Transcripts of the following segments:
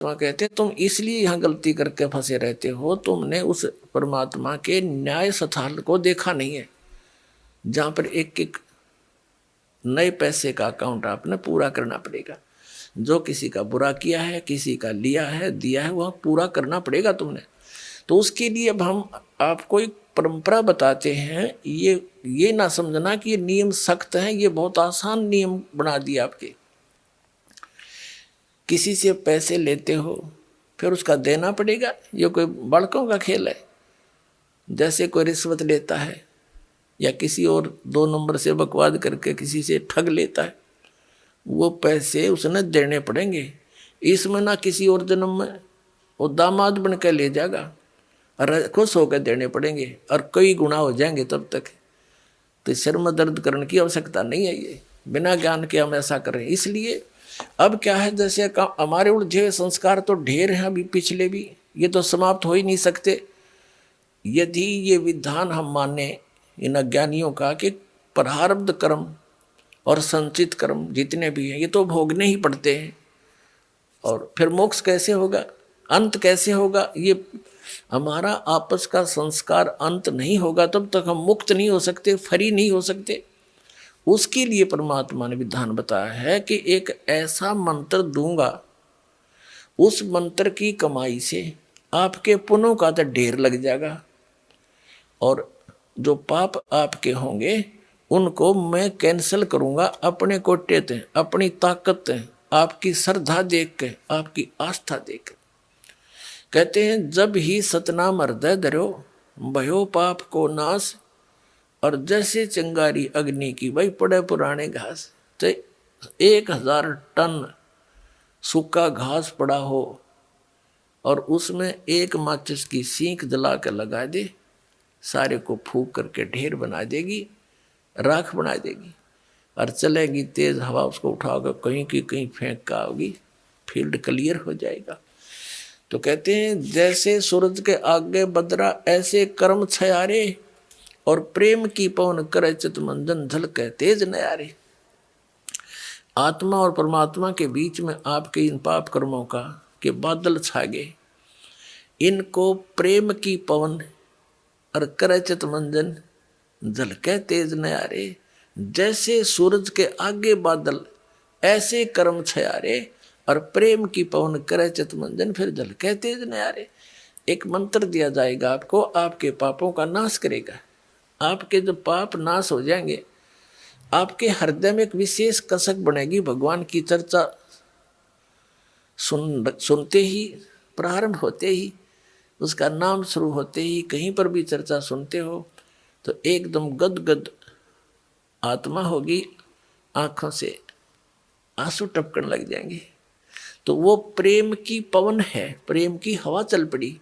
तो कहते तुम इसलिए यहाँ गलती करके फंसे रहते हो, तुमने उस परमात्मा के न्याय स्थल को देखा नहीं है, जहां पर एक एक नए पैसे का अकाउंट आपने पूरा करना पड़ेगा। जो किसी का बुरा किया है, किसी का लिया है, दिया है, वह पूरा करना पड़ेगा तुमने। तो उसके लिए अब हम आपको एक परंपरा बताते हैं। ये ना समझना कि ये नियम सख्त हैं, ये बहुत आसान नियम बना दिया आपके। किसी से पैसे लेते हो फिर उसका देना पड़ेगा, ये कोई बड़कों का खेल है। जैसे कोई रिश्वत लेता है या किसी और 2 नंबर से बकवाद करके किसी से ठग लेता है, वो पैसे उसने देने पड़ेंगे। इसमें ना किसी और जन्म में वो दामाद बन के ले जाएगा और खुश होकर देने पड़ेंगे और कई गुना हो जाएंगे तब तक। तो सिर में दर्द करने की आवश्यकता नहीं है, ये बिना ज्ञान के हम ऐसा करें। इसलिए अब क्या है, जैसे हमारे उलझे हुए संस्कार तो ढेर हैं अभी पिछले भी, ये तो समाप्त हो ही नहीं सकते। यदि ये विधान हम माने इन अज्ञानियों का कि प्रारब्ध कर्म और संचित कर्म जितने भी हैं ये तो भोगने ही पड़ते हैं, और फिर मोक्ष कैसे होगा, अंत कैसे होगा, ये हमारा आपस का संस्कार अंत नहीं होगा तब तक हम मुक्त नहीं हो सकते, फ्री नहीं हो सकते। उसके लिए परमात्मा ने विधान बताया है कि एक ऐसा मंत्र दूंगा, उस मंत्र की कमाई से आपके पुण्यों का तो ढेर लग जाएगा, और जो पाप आपके होंगे उनको मैं कैंसिल करूंगा अपने कोटे ते, अपनी ताकत ते, आपकी श्रद्धा देख के, आपकी आस्था देख के। कहते हैं जब ही सतनाम हृदय धरो भयो पाप को नाश, और जैसे चिंगारी अग्नि की भाई पड़े पुराने घास। तो 1000 टन सूखा घास पड़ा हो और उसमें एक माचिस की सीख जला कर लगा दे, सारे को फूंक करके ढेर बना देगी, राख बना देगी, और चलेगी तेज हवा उसको उठाकर कहीं की कहीं फेंक का होगी, फील्ड क्लियर हो जाएगा। तो कहते हैं जैसे सूरज के आगे बदरा ऐसे कर्म छयारे, और प्रेम की पवन करे चित मंजन झलके तेज नयारे। आत्मा और परमात्मा के बीच में आपके इन पाप कर्मों का के बादल छा गए, इनको प्रेम की पवन और करे चित मंजन झलके तेज नयारे। जैसे सूरज के आगे बादल ऐसे कर्म छयारे, और प्रेम की पवन करे चित मंजन फिर झलके तेज नयारे। एक मंत्र दिया जाएगा आपको, आपके पापों का नाश करेगा। आपके जब पाप नाश हो जाएंगे, आपके हृदय में एक विशेष कसक बनेगी। भगवान की चर्चा सुनते ही, प्रारंभ होते ही, उसका नाम शुरू होते ही, कहीं पर भी चर्चा सुनते हो तो एकदम गदगद आत्मा होगी, आंखों से आंसू टपकने लग जाएंगे। तो वो प्रेम की पवन है, प्रेम की हवा चल पड़ी,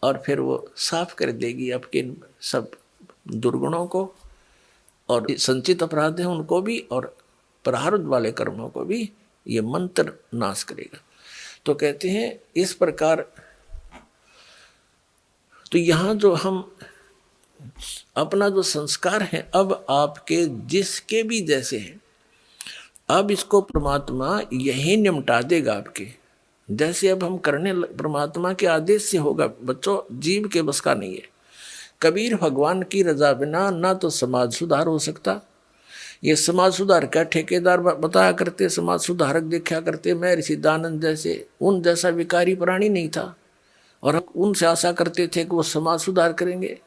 और फिर वो साफ कर देगी आपके सब दुर्गुणों को, और संचित अपराध हैं उनको भी, और प्रारब्ध वाले कर्मों को भी ये मंत्र नाश करेगा। तो कहते हैं इस प्रकार। तो यहाँ जो हम अपना जो संस्कार है, अब आपके जिसके भी जैसे हैं, अब इसको परमात्मा यही निमटा देगा आपके। जैसे अब हम करने परमात्मा के आदेश से होगा बच्चों, जीव के बस का नहीं है। कबीर भगवान की रजा बिना ना तो समाज सुधार हो सकता। ये समाज सुधार का ठेकेदार बताया करते, समाज सुधारक देखा करते, मैं ऋषि दानंद जैसे, उन जैसा विकारी प्राणी नहीं था, और हम उनसे आशा करते थे कि वो समाज सुधार करेंगे।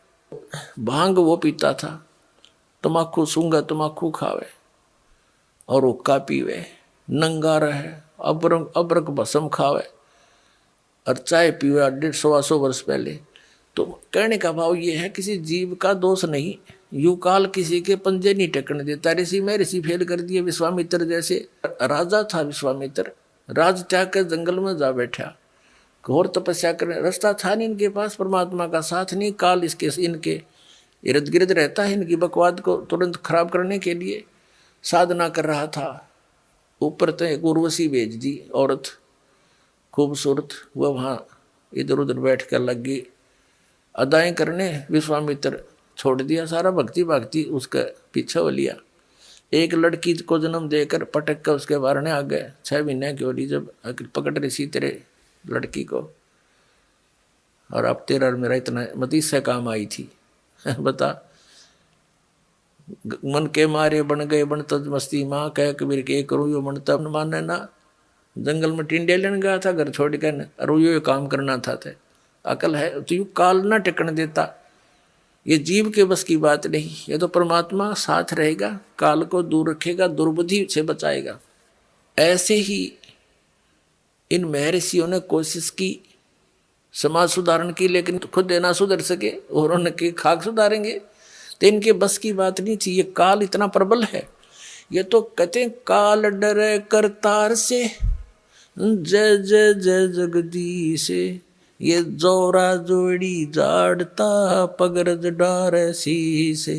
भांग वो पीता था, तम्बाकू सूंगा तम्बाकू खावे, और हुक्का पीवे, नंगा रहे, अबरक भस्म खावे, और चाय पीवे 150-125 वर्ष पहले। तो कहने का भाव ये है, किसी जीव का दोष नहीं, यू काल किसी के पंजे नहीं टेकने देता। ऋषि में ऋषि फेल कर दिए। विश्वामित्र जैसे राजा था, विश्वामित्र राज त्याग कर जंगल में जा बैठा, घोर तपस्या करने, रास्ता था नहीं इनके पास, परमात्मा का साथ नहीं, काल इनके इर्द गिर्द रहता है, इनकी बकवाद को तुरंत खराब करने के लिए साधना कर रहा था। ऊपर तो एक उर्वशी भेज दी औरत खूबसूरत, वह वहाँ इधर उधर बैठ कर लग गई अदाएँ करने। विश्वामित्र छोड़ दिया सारा, भक्ति उसका पीछे हो लिया। एक लड़की को जन्म देकर पटक कर उसके बारने आ गए। 6 महीने की हो रही जब पकड़ रही सी तेरे लड़की को, और अब तेरा और मेरा इतना मतीस से काम आई थी। बता, मन के मारे बन गए बन तज मस्ती माँ, कह कबीर के करूँ यो मन तब माने ना। जंगल में टिंडे लेने गया था घर छोड़ कर, और यो काम करना था। अकल है तो यू काल ना टिकन देता। ये जीव के बस की बात नहीं, ये तो परमात्मा साथ रहेगा, काल को दूर रखेगा, दुर्बुद्धि से बचाएगा। ऐसे ही इन महर्षियों ने कोशिश की समाज सुधारण की, लेकिन खुद ना सुधर सके और उनके खाक सुधारेंगे, तो इनके बस की बात नहीं थी। ये काल इतना प्रबल है। ये तो कहते हैं काल डरे करतार से, जय जय जय जगदीश, ये जोरा जोड़ी जाड़ता पगरज डार शीसे।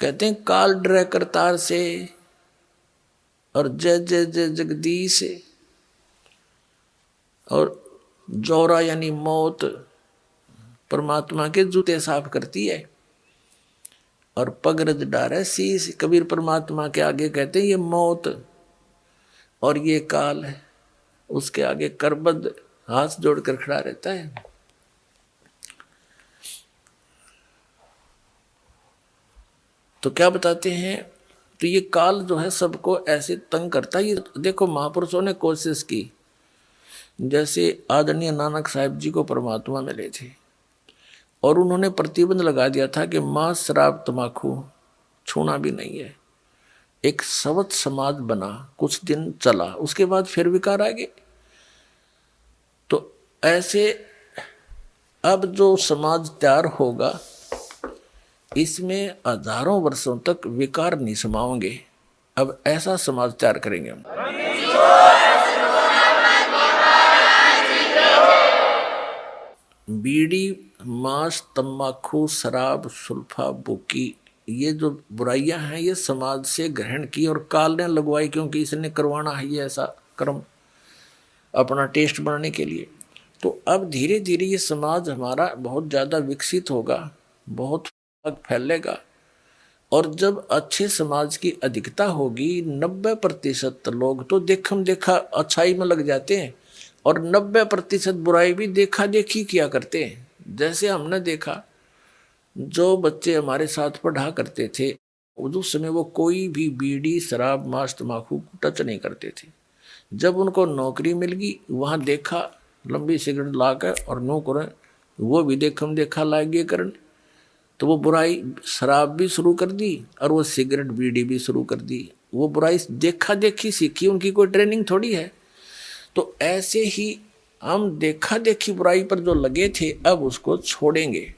कहते हैं काल डरे करतार से और जय जय जय जगदीश, और जोरा यानी मौत परमात्मा के जूते साफ करती है, और पगरज डारे शीश, कबीर परमात्मा के आगे कहते हैं ये मौत और ये काल है, उसके आगे करबद्ध हाथ जोड़कर खड़ा रहता है। तो क्या बताते हैं, तो ये काल जो है सबको ऐसे तंग करता है। ये देखो महापुरुषों ने कोशिश की, जैसे आदरणीय नानक साहिब जी को परमात्मा मिले थे और उन्होंने प्रतिबंध लगा दिया था कि मांस शराब तमाकू छूना भी नहीं है। एक सवत समाज बना, कुछ दिन चला, उसके बाद फिर विकार आ गए। तो ऐसे अब जो समाज तैयार होगा इसमें हजारों वर्षों तक विकार नहीं समाओगे। अब ऐसा समाज तैयार करेंगे हम। बीड़ी, मांस, तम्बाकू, शराब, सुल्फा, बुकी, ये जो बुराइयां हैं ये समाज से ग्रहण की और काल ने लगवाई, क्योंकि इसने करवाना है ये ऐसा कर्म अपना टेस्ट बनाने के लिए। तो अब धीरे धीरे ये समाज हमारा बहुत ज़्यादा विकसित होगा, बहुत फैलेगा, और जब अच्छे समाज की अधिकता होगी 90% लोग तो देखम देखा अच्छाई में लग जाते हैं, और 90% बुराई भी देखा देखी किया करते हैं। जैसे हमने देखा जो बच्चे हमारे साथ पढ़ा करते थे उस समय वो कोई भी बीड़ी शराब मांस तम्बाकू टच नहीं करते थे। जब उनको नौकरी मिल गई वहाँ देखा लंबी सिगरेट ला कर और नो करें, वो भी देखम देखा लागे करन, तो वो बुराई शराब भी शुरू कर दी और वो सिगरेट बीड़ी भी शुरू कर दी। वो बुराई देखा देखी सीखी, उनकी कोई ट्रेनिंग थोड़ी है। तो ऐसे ही हम देखा देखी बुराई पर जो लगे थे अब उसको छोड़ेंगे,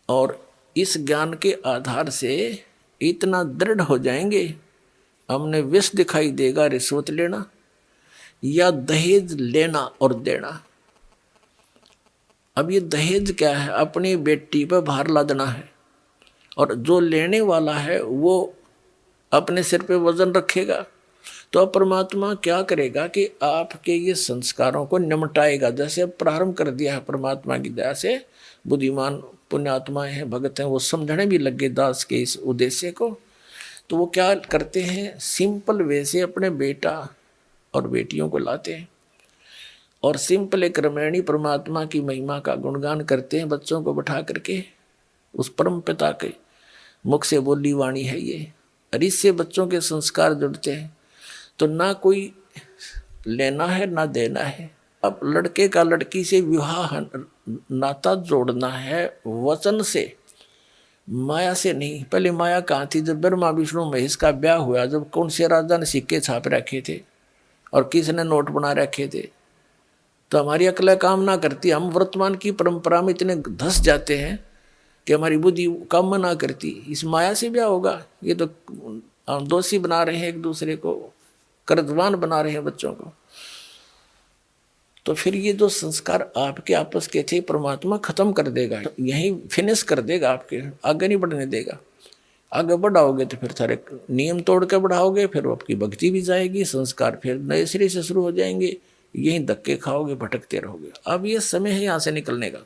और इस ज्ञान के आधार से इतना दृढ़ हो जाएंगे, हमने विष दिखाई देगा रिश्वत लेना या दहेज लेना और देना। अब ये दहेज क्या है, अपनी बेटी पर भार लादना है, और जो लेने वाला है वो अपने सिर पे वजन रखेगा। तो परमात्मा क्या करेगा कि आपके ये संस्कारों को निमटाएगा। जैसे अब प्रारंभ कर दिया है परमात्मा की दया से, बुद्धिमान पुण्यात्माएं हैं, भगत हैं, वो समझने भी लगे दास के इस उद्देश्य को। तो वो क्या करते हैं, सिंपल वे से अपने बेटा और बेटियों को लाते हैं और सिंपल एक रामायणी परमात्मा की महिमा का गुणगान करते हैं बच्चों को बैठा करके। उस परम पिता के मुख से बोली वाणी है ये, और इससे बच्चों के संस्कार जुड़ते हैं। तो ना कोई लेना है ना देना है। अब लड़के का लड़की से विवाह नाता जोड़ना है वचन से, माया से नहीं। पहले माया कहाँ थी, जब ब्रह्मा विष्णु महेश का ब्याह हुआ, जब कौन से राजा ने सिक्के छाप रखे थे और किसने नोट बना रखे थे, तो हमारी अक्ल काम ना करती। हम वर्तमान की परंपरा में इतने धस जाते हैं कि हमारी बुद्धि काम ना करती। इस माया से ब्याह होगा, ये तो हम दोषी बना रहे हैं एक दूसरे को, कर्जवान बना रहे हैं बच्चों को। तो फिर ये जो संस्कार आपके आपस के थे परमात्मा खत्म कर देगा, यहीं फिनिश कर देगा, आपके आगे नहीं बढ़ने देगा। आगे बढ़ाओगे तो फिर सारे नियम तोड़ के बढ़ाओगे, फिर आपकी भक्ति भी जाएगी, संस्कार फिर नए सिरे से शुरू हो जाएंगे, यहीं धक्के खाओगे, भटकते रहोगे। अब ये समय है यहाँ से निकलने का।